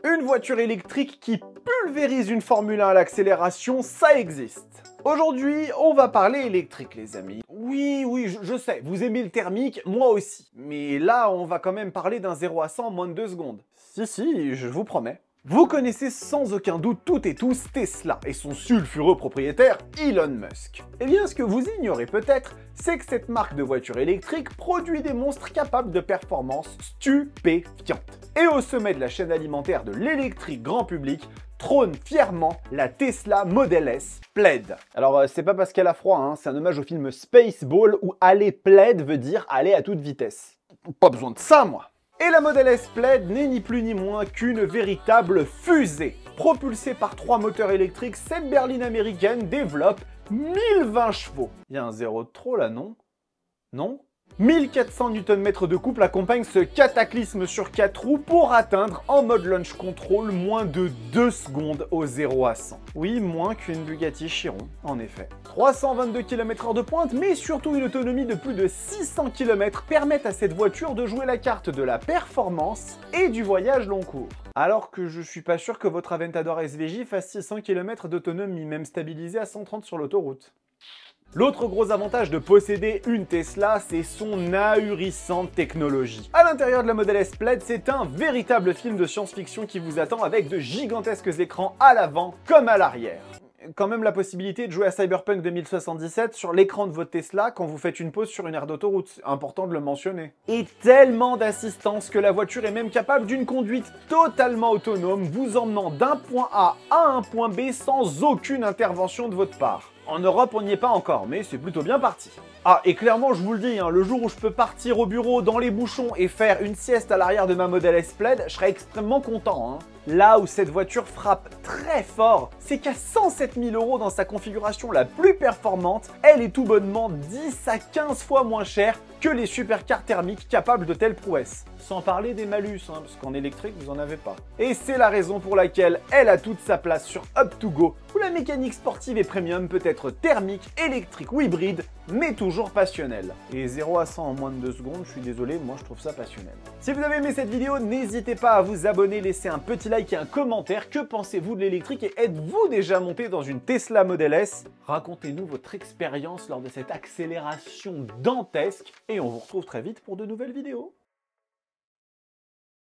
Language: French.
Une voiture électrique qui pulvérise une Formule 1 à l'accélération, ça existe. Aujourd'hui, on va parler électrique, les amis. Oui, je sais, vous aimez le thermique, moi aussi. Mais là, on va quand même parler d'un 0 à 100 en moins de 2 secondes. Si, je vous promets. Vous connaissez sans aucun doute toutes et tous Tesla et son sulfureux propriétaire Elon Musk. Eh bien, ce que vous ignorez peut-être, c'est que cette marque de voiture électrique produit des monstres capables de performances stupéfiantes. Et au sommet de la chaîne alimentaire de l'électrique grand public, trône fièrement la Tesla Model S Plaid. Alors c'est pas parce qu'elle a froid, hein, c'est un hommage au film Spaceball où aller Plaid veut dire aller à toute vitesse. Pas besoin de ça, moi. Et la Model S Plaid n'est ni plus ni moins qu'une véritable fusée. Propulsée par 3 moteurs électriques, cette berline américaine développe 1020 chevaux. Il y a un zéro de trop là, non? Non? 1400 Nm de couple accompagne ce cataclysme sur 4 roues pour atteindre en mode launch control moins de 2 secondes au 0 à 100. Oui, moins qu'une Bugatti Chiron, en effet. 322 km/h de pointe, mais surtout une autonomie de plus de 600 km permettent à cette voiture de jouer la carte de la performance et du voyage long cours. Alors que je suis pas sûr que votre Aventador SVJ fasse 600 km d'autonomie, même stabilisé à 130 sur l'autoroute. L'autre gros avantage de posséder une Tesla, c'est son ahurissante technologie. À l'intérieur de la Model S Plaid, c'est un véritable film de science-fiction qui vous attend avec de gigantesques écrans à l'avant comme à l'arrière. Quand même la possibilité de jouer à Cyberpunk 2077 sur l'écran de votre Tesla quand vous faites une pause sur une aire d'autoroute, important de le mentionner. Et tellement d'assistance que la voiture est même capable d'une conduite totalement autonome, vous emmenant d'un point A à un point B sans aucune intervention de votre part. En Europe, on n'y est pas encore, mais c'est plutôt bien parti. Ah, et clairement, je vous le dis, hein, le jour où je peux partir au bureau dans les bouchons et faire une sieste à l'arrière de ma Model S Plaid, je serai extrêmement content. Hein. Là où cette voiture frappe très fort, c'est qu'à 107 000 € dans sa configuration la plus performante, elle est tout bonnement 10 à 15 fois moins chère que les supercars thermiques capables de telles prouesses. Sans parler des malus, hein, parce qu'en électrique, vous en avez pas. Et c'est la raison pour laquelle elle a toute sa place sur Up2Go, où la mécanique sportive et premium peut être thermique, électrique ou hybride, mais toujours passionnelle. Et 0 à 100 en moins de 2 secondes, je suis désolé, moi je trouve ça passionnel. Si vous avez aimé cette vidéo, n'hésitez pas à vous abonner, laisser un petit like et un commentaire. Que pensez-vous de l'électrique et êtes-vous déjà monté dans une Tesla Model S? Racontez-nous votre expérience lors de cette accélération dantesque et on vous retrouve très vite pour de nouvelles vidéos.